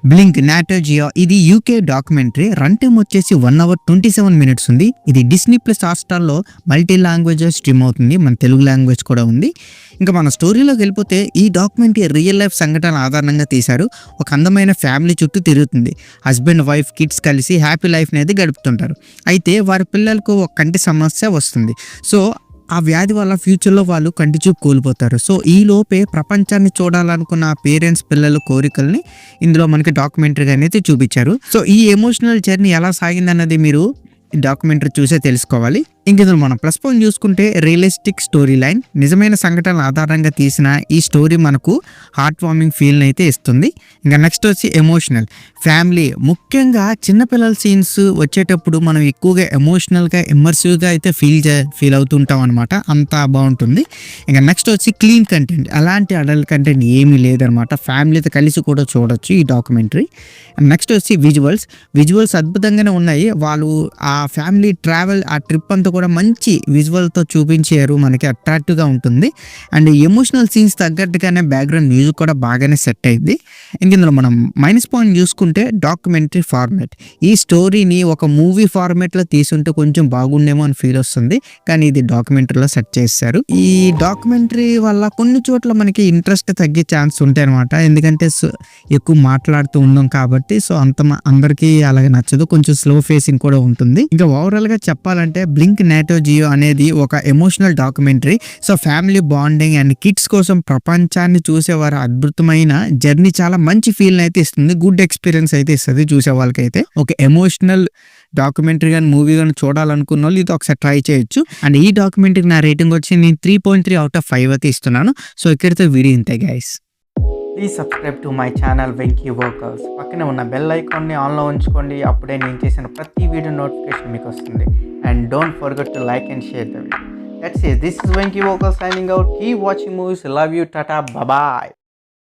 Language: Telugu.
బ్లింక్ నాటో జియో ఇది యూకే డాక్యుమెంటరీ. రన్ టైమ్ వచ్చేసి 1 hour 27 minutes ఉంది. ఇది డిస్నీ ప్లస్ హాట్‌స్టార్‌లో మల్టీ లాంగ్వేజ్ స్ట్రీమ్ అవుతుంది. మన తెలుగు లాంగ్వేజ్ కూడా ఉంది. ఇంకా మన స్టోరీలోకి వెళ్ళిపోతే ఈ డాక్యుమెంటరీ రియల్ లైఫ్ సంఘటనల ఆధారంగా తీశారు. ఒక అందమైన ఫ్యామిలీ చుట్టూ తిరుగుతుంది. హస్బెండ్ వైఫ్ కిడ్స్ కలిసి హ్యాపీ లైఫ్ అనేది గడుపుతుంటారు. అయితే వారి పిల్లలకు ఒక కంటి సమస్య వస్తుంది. సో ఆ వ్యాధి వల్ల ఫ్యూచర్లో వాళ్ళు కంటి చూపు కోల్పోతారు. సో ఈ లోపే ప్రపంచాన్ని చూడాలనుకున్న పేరెంట్స్ పిల్లల కోరికల్ని ఇందులో మనకి డాక్యుమెంటరీగా అనేది చూపించారు. సో ఈ ఎమోషనల్ జర్నీ ఎలా సాగిందన్నది మీరు ఈ డాక్యుమెంటరీ చూసే తెలుసుకోవాలి. ఇంక ఇందులో మనం ప్లస్ పాయింట్ చూసుకుంటే రియలిస్టిక్ స్టోరీ లైన్, నిజమైన సంఘటనల ఆధారంగా తీసిన ఈ స్టోరీ మనకు హార్ట్ వార్మింగ్ ఫీల్ అయితే ఇస్తుంది. ఇంకా నెక్స్ట్ వచ్చి ఎమోషనల్ ఫ్యామిలీ, ముఖ్యంగా చిన్నపిల్లల సీన్స్ వచ్చేటప్పుడు మనం ఎక్కువగా ఎమోషనల్గా ఇమ్మర్సివ్గా అయితే ఫీల్ అవుతుంటాం అనమాట. అంత బాగుంటుంది. ఇంకా నెక్స్ట్ వచ్చి క్లీన్ కంటెంట్, అలాంటి అడల్ట్ కంటెంట్ ఏమీ లేదనమాట. ఫ్యామిలీతో కలిసి కూడా చూడొచ్చు ఈ డాక్యుమెంటరీ. నెక్స్ట్ వచ్చి విజువల్స్ అద్భుతంగానే ఉన్నాయి. వాళ్ళు ఆ ఫ్యామిలీ ట్రావెల్ ఆ ట్రిప్ అంతా కూడా మంచి విజువల్తో చూపించారు. మనకి అట్రాక్టివ్గా ఉంటుంది. అండ్ ఎమోషనల్ సీన్స్ తగ్గట్టుగానే బ్యాక్గ్రౌండ్ మ్యూజిక్ కూడా బాగానే సెట్ అయింది. ఇందులో మనం మైనస్ పాయింట్ చూసుకుంటే డాక్యుమెంటరీ ఫార్మాట్. ఈ స్టోరీని ఒక మూవీ ఫార్మాట్లో తీసుంటే కొంచెం బాగుండేమో అని ఫీల్ వస్తుంది. కానీ ఇది డాక్యుమెంటరీలో సెట్ చేశారు. ఈ డాక్యుమెంటరీ వల్ల కొన్ని చోట్ల మనకి ఇంట్రెస్ట్ తగ్గే ఛాన్స్ ఉంటాయి అనమాట. ఎందుకంటే ఎక్కువ మాట్లాడుతూ ఉన్నాం కాబట్టి. సో అందరికీ అలాగే నచ్చదు. కొంచెం స్లో ఫేసింగ్ కూడా ఉంటుంది. ఇంకా ఓవరాల్గా చెప్పాలంటే బ్లింక్ నాటో జియో అనేది ఒక emotional documentary. So family bonding and kids కోసం ప్రపంచాన్ని చూసేవారు అద్భుతమైన జర్నీ, చాలా మంచి ఫీల్ అయితే ఇస్తుంది. గుడ్ ఎక్స్పీరియన్స్ అయితే ఇస్తుంది చూసే వాళ్ళకైతే. ఒక ఎమోషనల్ డాక్యుమెంటరీ కానీ మూవీ కానీ చూడాలనుకున్న వాళ్ళు ఇది ఒకసారి ట్రై చేయొచ్చు. అండ్ ఈ డాక్యుమెంటరీకి నా రేటింగ్ వచ్చి నేను 3.3 out of 5 అయితే ఇస్తున్నాను. సో ఇక్కడితో వీడియో ఇంతే guys. Please subscribe to my channel Venky workers. పక్కనే ఉన్న బెల్ ఐకాన్ని ఆన్లో ఉంచుకోండి. అప్పుడే నేను చేసిన ప్రతి వీడియో నోటిఫికేషన్ మీకు వస్తుంది. And don't forget to like and share the video. That's it. This is Venky Workers signing out. Keep watching movies. Love you. Tata. Bye bye.